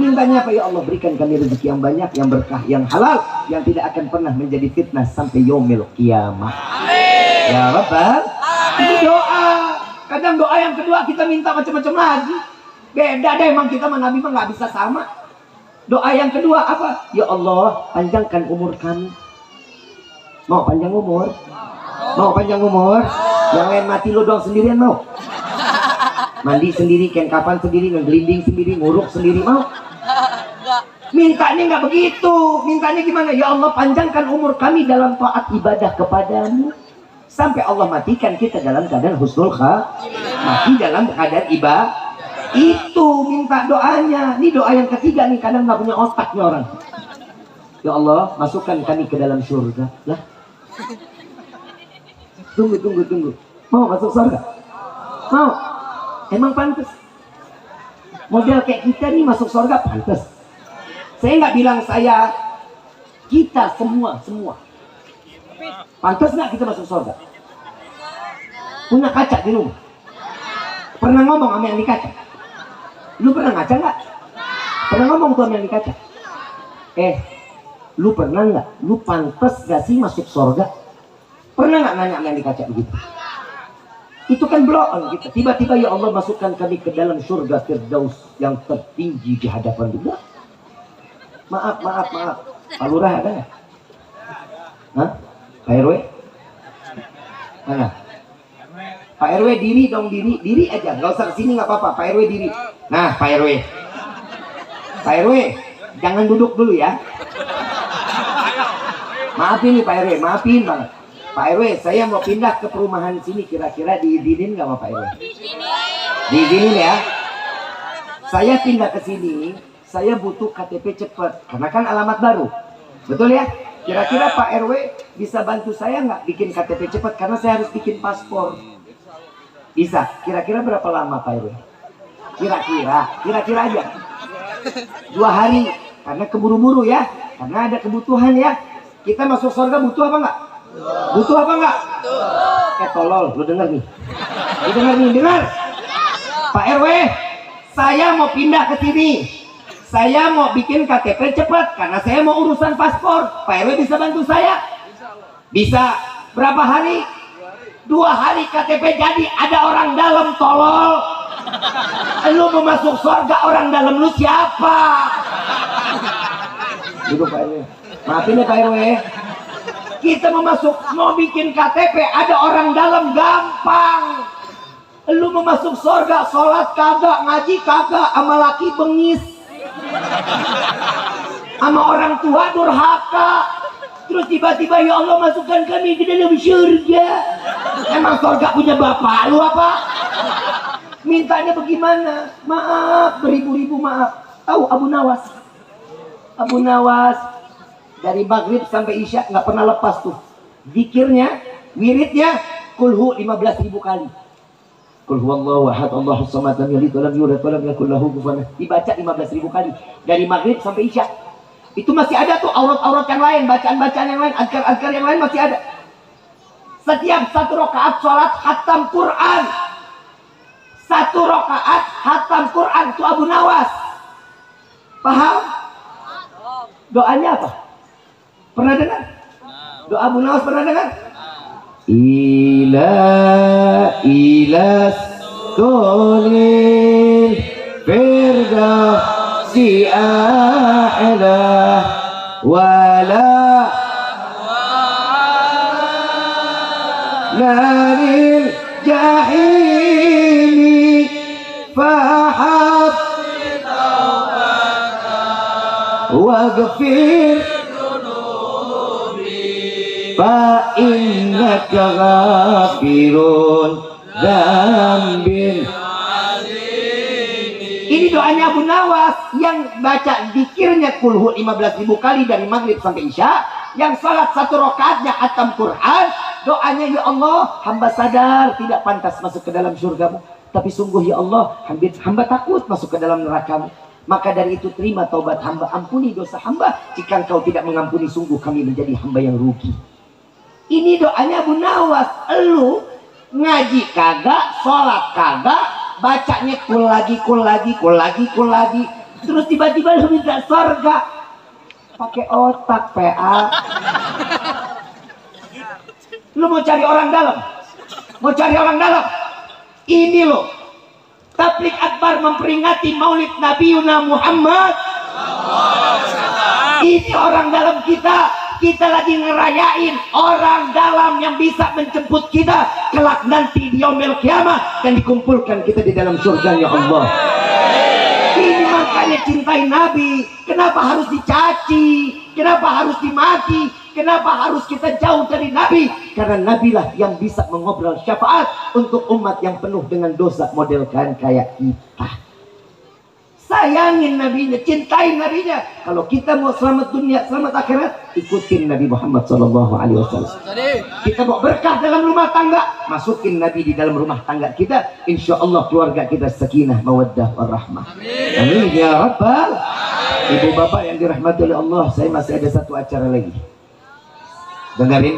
[SPEAKER 2] Mintanya apa? Ya Allah berikan kami rezeki yang banyak, yang berkah, yang halal, yang tidak akan pernah menjadi fitnah sampai yaumil qiyamah. Ya Rabbal. Itu doa. Kadang doa yang kedua kita minta macam-macam lagi. Beda deh, emang kita sama Nabi mah nggak bisa sama. Doa yang kedua apa? Ya Allah panjangkan umur kami. Mau panjang umur? Mau panjang umur? Yang lain mati lo doang sendirian mau? Mandi sendiri, kain kapan sendiri, ngegelinding sendiri, nguruk sendiri, mau? Mintanya nggak begitu. Mintanya gimana? Ya Allah panjangkan umur kami dalam taat ibadah kepadamu. Sampai Allah matikan kita dalam keadaan husnul khatimah. Mati dalam keadaan Itu minta doanya. Ini doa yang ketiga nih, kadang nggak punya otak nih orang. Ya Allah, masukkan kami ke dalam surga. Lah, tunggu. Mau masuk surga? Mau? Emang pantas? Model kayak kita nih masuk surga pantas. Saya nggak bilang saya, kita semua. Pantas nggak kita masuk surga? Punya kaca di rumah? Pernah ngomong sama yang di kaca? Lu pernah ngaca nggak? Pernah ngomong tuh sama yang di kaca? Lu pernah nggak? Lu pantas gak sih masuk surga? Pernah nggak nanya sama yang di kaca begitu? Itu kan bloon kita. Tiba-tiba ya Allah masukkan kami ke dalam surga Firdaus yang tertinggi di hadapan Allah. Maaf. Pak Lurah ada nggak? Hah? Pak RW? Mana? Pak RW diri dong, diri aja, nggak usah kesini nggak apa-apa. Pak RW diri. Nah, Pak RW, jangan duduk dulu ya. Maafin nih Pak RW, maafin banget. Pak RW, saya mau pindah ke perumahan sini, kira-kira diizinin nggak sama Pak RW? Diizinin ya. Saya pindah ke sini, saya butuh KTP cepat, karena kan alamat baru, betul ya? Kira-kira Pak RW bisa bantu saya nggak bikin KTP cepat, karena saya harus bikin paspor. Bisa. Kira-kira berapa lama Pak RW? Kira-kira aja 2 hari, karena keburu-buru ya, karena ada kebutuhan ya. Kita masuk surga butuh apa enggak? Butuh apa enggak? Tolol, lu denger nih. Dengar. Pak RW, saya mau pindah ke sini. Saya mau bikin KTP cepat karena saya mau urusan paspor. Pak RW bisa bantu saya? Bisa. Berapa hari? 2 hari KTP jadi. Ada orang dalam, tolol. Lu mau masuk surga, orang dalam lu siapa? Duduk Pak RW. Maafin ya Pak RW. Kita mau bikin KTP, ada orang dalam, gampang. Lu mau masuk surga, sholat kagak, ngaji kagak, sama laki bengis, sama orang tua durhaka. Terus tiba-tiba ya Allah masukkan kami ke dalam surga. Emang surga punya bapak lu apa? Mintanya bagaimana? Maaf, beribu-ribu maaf. Tahu Abu Nawas dari maghrib sampai isya nggak pernah lepas tuh zikirnya, wiridnya, kulhu 15.000 kali. Qul huwallahu ahad, Allahus samad, lam yalid walam yulad walam yakul lahu kufuwan ahad. Dibaca 15.000 kali dari maghrib sampai isya. Itu masih ada tuh aurat-aurat yang lain, bacaan-bacaan yang lain, azkar-azkar yang lain masih ada. Setiap 1 rakaat sholat khatam Quran. 1 rakaat khatam Quran itu Abu Nawas. Paham? Doanya apa? Pernah dengar? Doa Abu Nawas pernah dengar? Ilas kulil firdausi a'la wala naril jahimi fahab waghfir fa innaka ghafirun dzambin. Ini doanya Abu Nawas yang baca zikirnya kulhu 15.000 kali dari maghrib sampai isya, yang salat 1 rakaatnya khatam Quran. Doanya, ya Allah, hamba sadar tidak pantas masuk ke dalam surgamu, tapi sungguh ya Allah, hamba takut masuk ke dalam nerakamu. Maka dari itu terima taubat hamba, ampuni dosa hamba. Jika engkau tidak mengampuni, sungguh kami menjadi hamba yang rugi. Ini doanya Abu Nawas. Lu ngaji kagak, sholat kagak, bacanya kul lagi, terus tiba-tiba lu minta surga. Pakai otak PA. Lu mau cari orang dalam? Ini lo Tabligh Akbar memperingati Maulid Nabi Muhammad. Ini orang dalam kita lagi ngerayain orang dalam yang bisa menjemput kita kelak nanti di yaumil kiamah dan dikumpulkan kita di dalam surganya Allah. Ini makanya cintai Nabi. Kenapa harus dicaci? Kenapa harus dimaki? Kenapa harus kita jauh dari Nabi? Karena Nabi lah yang bisa mengobrol syafaat untuk umat yang penuh dengan dosa model kayak kita. sayangin nabinya, cintai nabinya. Kalau kita mau selamat dunia, selamat akhirat, ikutin Nabi Muhammad SAW. Kita mau berkah dalam rumah tangga, masukin Nabi di dalam rumah tangga kita. Insya Allah keluarga kita sakinah, mawaddah, warahmah. Amin ya Rabbal. Ibu bapak yang dirahmati oleh Allah, saya masih ada satu acara lagi. Dengarin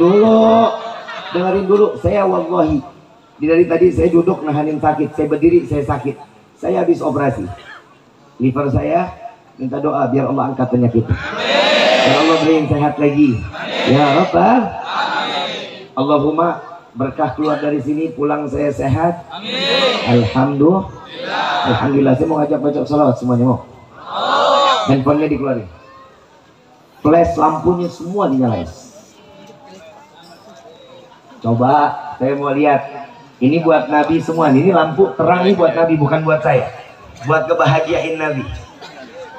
[SPEAKER 2] dulu. Saya wallahi, dari tadi saya duduk nahanin sakit, saya berdiri saya sakit. Saya habis operasi liver saya, minta doa biar Allah angkat penyakit. Ya Allah beri sehat lagi. Ya Rabbal. Allahumma berkah keluar dari sini, pulang saya sehat. Alhamdulillah. Saya mau ngajak baca salawat semuanya, mau. Handphonenya dikeluarin, flash lampunya semua dinyalain. Coba saya mau lihat. Ini buat Nabi semua. Ini lampu terang ini buat Nabi, bukan buat saya. Buat kebahagiaan Nabi.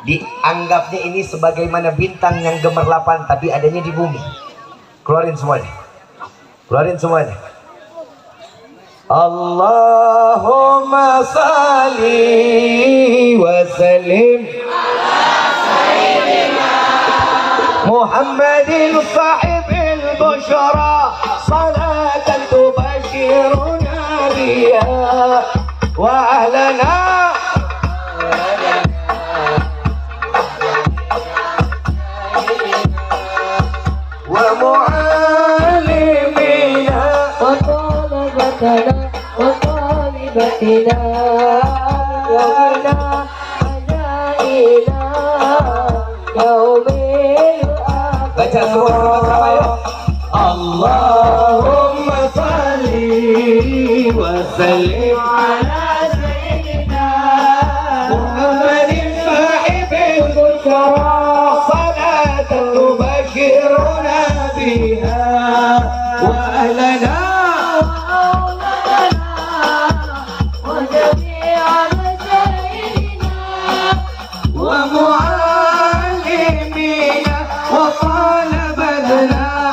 [SPEAKER 2] Dianggapnya ini sebagaimana bintang yang gemerlapan tapi adanya di bumi. Keluarin semuanya. Allahumma salli wa sallim Muhammadin sahibil bushra salatan tubashiruna biha wa ahlana ومعلمنا وطالبتنا وطالبتنا يومنا أجائنا يوم الآخرة. Baca semua sama-sama ya. Allahumma salli wa sallim ala sayyidina Muhammadin sahibil bushra تبشرنا بها وأهلنا وجميع مشايخنا ومعلمينا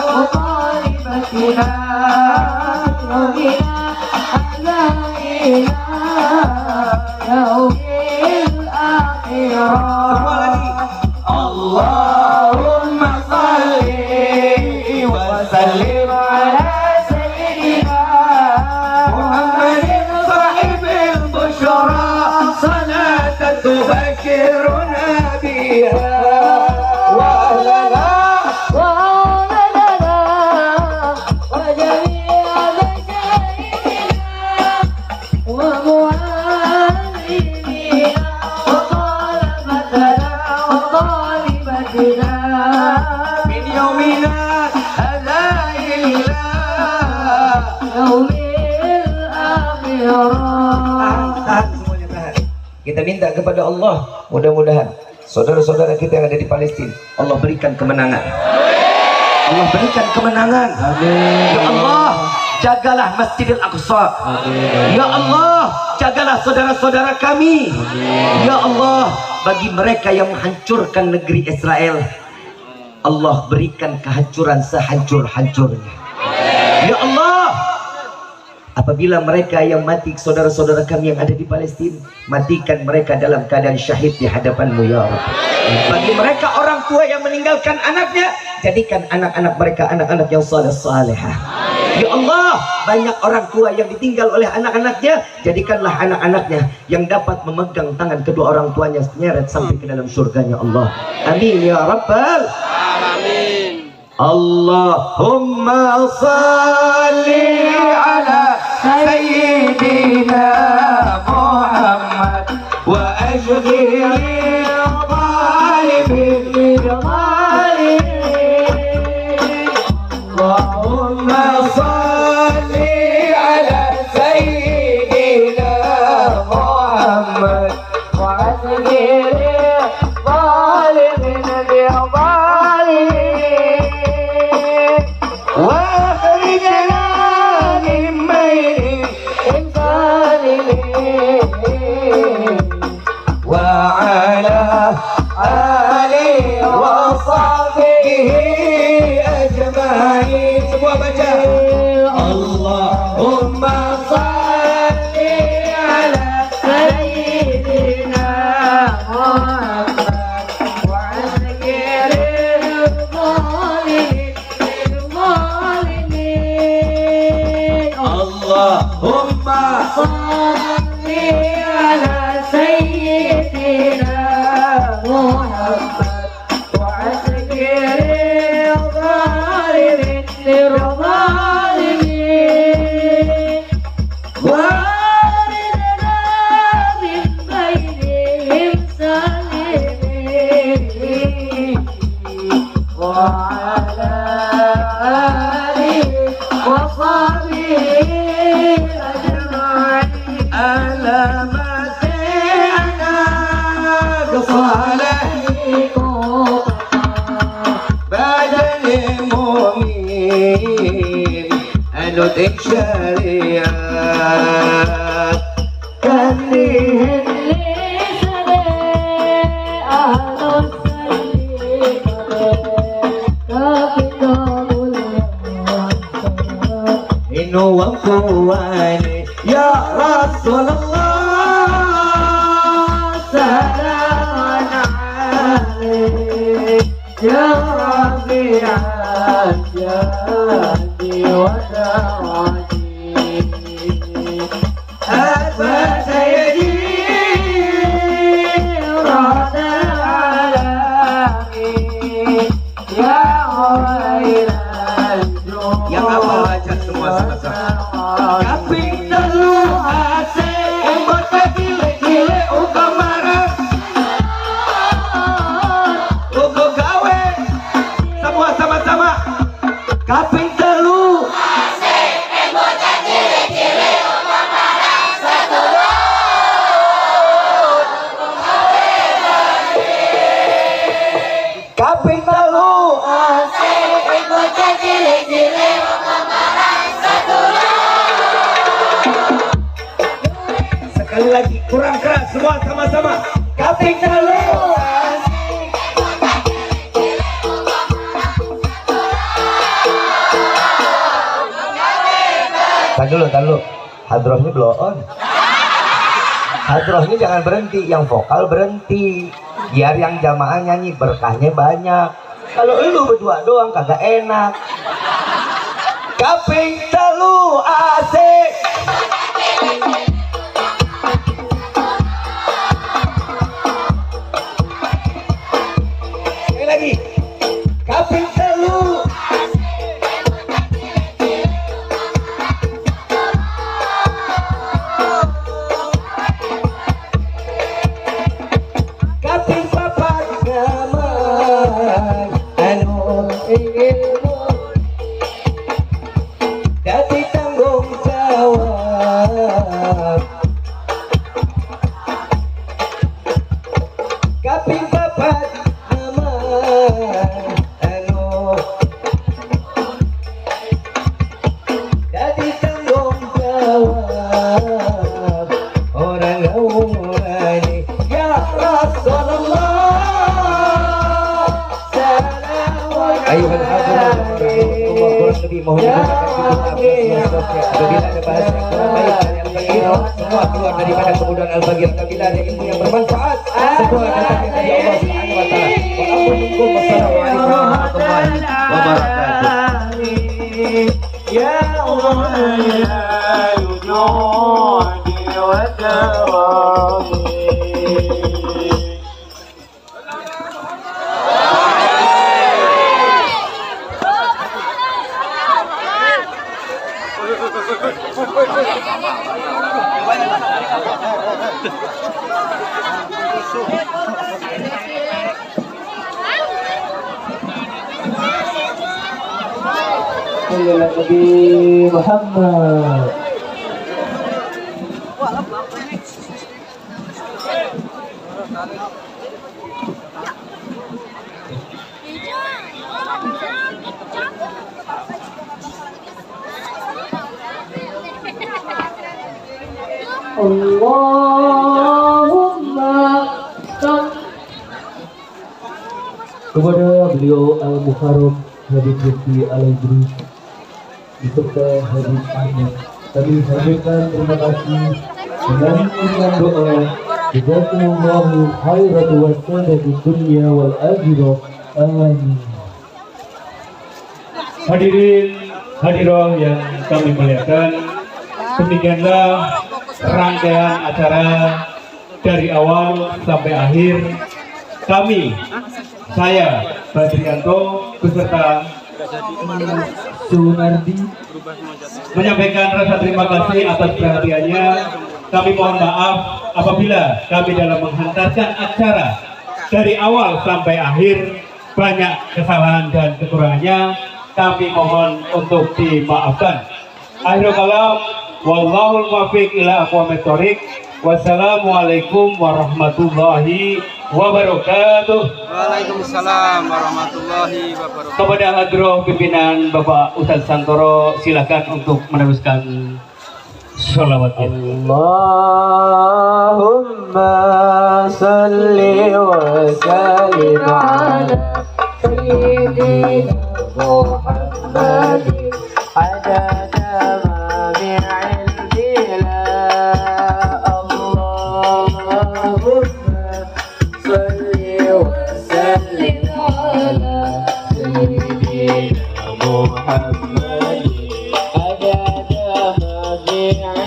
[SPEAKER 2] وطالبتنا ومن أعدائنا يوم الآخرة. اللهم صل وسلم على سيدنا محمد صاحب البشرى صلاة تبشرنا بها وأهلنا وجميع مشايخنا ومعلمينا وطالبتنا من يومنا هذا إلا يوم الآخرة. Tahan semuanya, tahan. Kita minta kepada Allah, mudah-mudahan saudara-saudara kita yang ada di Palestina, Allah berikan kemenangan. Allah berikan kemenangan. Amin. Ya Allah, jagalah Masjidil Aqsa. Amin. Ya Allah, jagalah saudara-saudara kami. Amin. Ya Allah, bagi mereka yang menghancurkan negeri Israel, Allah berikan kehancuran sehancur-hancurnya. Ya Allah, apabila mereka yang mati, saudara-saudara kami yang ada di Palestina, matikan mereka dalam keadaan syahid di hadapan-Mu ya Rabb. Bagi mereka orang tua yang meninggalkan anaknya, jadikan anak-anak mereka anak-anak yang saleh-salehah. Ya Allah, banyak orang tua yang ditinggal oleh anak-anaknya, jadikanlah anak-anaknya yang dapat memegang tangan kedua orang tuanya nyeret sampai ke dalam surganya Allah. Amin ya Rabbal alamin. Allahumma salli ala sayyidina Muhammad wa ashghil zalimin bil zalimin. Allahumma salli ala sayyidina Muhammad wa ashghil zalimin bil zalimin. وأخرجنا من بين الظالمين وعلى آله وصحبه أجمعين. Semua baca Allahumma salli ala sayyidina salli ala sayyidina Muhammad wa asgiri zalimin lirrahalimin wa aridna min bainihim salimin wa ala alihi wa sahbihi ajma'in ala ma sa'ana صالحكم بدل المؤمن أنتج شريعة كلهم إنه وقواني يا رسول الله سلام عليك يا ربيع الجهد ودرجي أبا سيدي رد العالمين يا غير الجود
[SPEAKER 1] Yang apa baca semua sama-sama.
[SPEAKER 2] Kaping telu asik embot gile-gile uga marah uga gawe semua sama-sama. Kaping telu asik embot gile-gile uga marah satulur kaping telu asik embot gile-gile uga marah satulur. Sekali lagi kurang keras semua sama-sama. Kaping telu
[SPEAKER 1] Tar dulu. Hadrohnya blow on. Hadrohnya jangan berhenti, yang vokal berhenti. Biar yang jamaah nyanyi berkahnya banyak. Kalau lu berdua doang kagak enak.
[SPEAKER 2] kaping telu asik sekali lagi. Kaping telu kaping papat gaman anu ilmu dadi tanggung jawab. Kaping papat gaman anu dadi tanggung jawab. Orang ngawurani ya Rasulullah salam
[SPEAKER 1] Ayuhan hadirin kurang lebih mohon apabila ada bahasa yang kurang baik dan yang begitu semua keluar daripada kemudahan al-bagir. Apabila ada ilmu yang bermanfaat semua datangnya dari Allah Subhanahu wa taala. Wa assalamualaikum warahmatullahi wabarakatuh.
[SPEAKER 2] يا غالي الجود والدوام Nabi Muhammad. Allahumma
[SPEAKER 3] kepada beliau Al-Muharram Habib Lutfi Al-Idris beserta Habib Ahmad kami hadirkan terima kasih dengan ucapan doa jazakumullahu khairatan wa sadaqat dunya wal akhirah amin.
[SPEAKER 4] Hadirin hadirat yang kami muliakan, Demikianlah rangkaian acara dari awal sampai akhir. Kami, saya Badrianto beserta
[SPEAKER 3] Sunardi
[SPEAKER 4] menyampaikan rasa terima kasih atas perhatiannya. Kami mohon maaf apabila kami dalam menghantarkan acara dari awal sampai akhir banyak kesalahan dan kekurangannya. Kami mohon untuk dimaafkan. Akhirul kalam, wallahul muwaffiq ila aqwamit thoriq. Wassalamualaikum warahmatullahi wabarakatuh.
[SPEAKER 5] Waalaikumsalam warahmatullahi wabarakatuh.
[SPEAKER 4] Kepada hadroh pimpinan Bapak Ustadz Santoro, silakan untuk meneruskan sholawatnya.
[SPEAKER 3] Allahumma salli wa sallim ala sayyidina Muhammadin adada ma bi'ilmillah. Allahumma salli wa sallim ala sayyidina Muhammadin adada ma bi'ilmillah.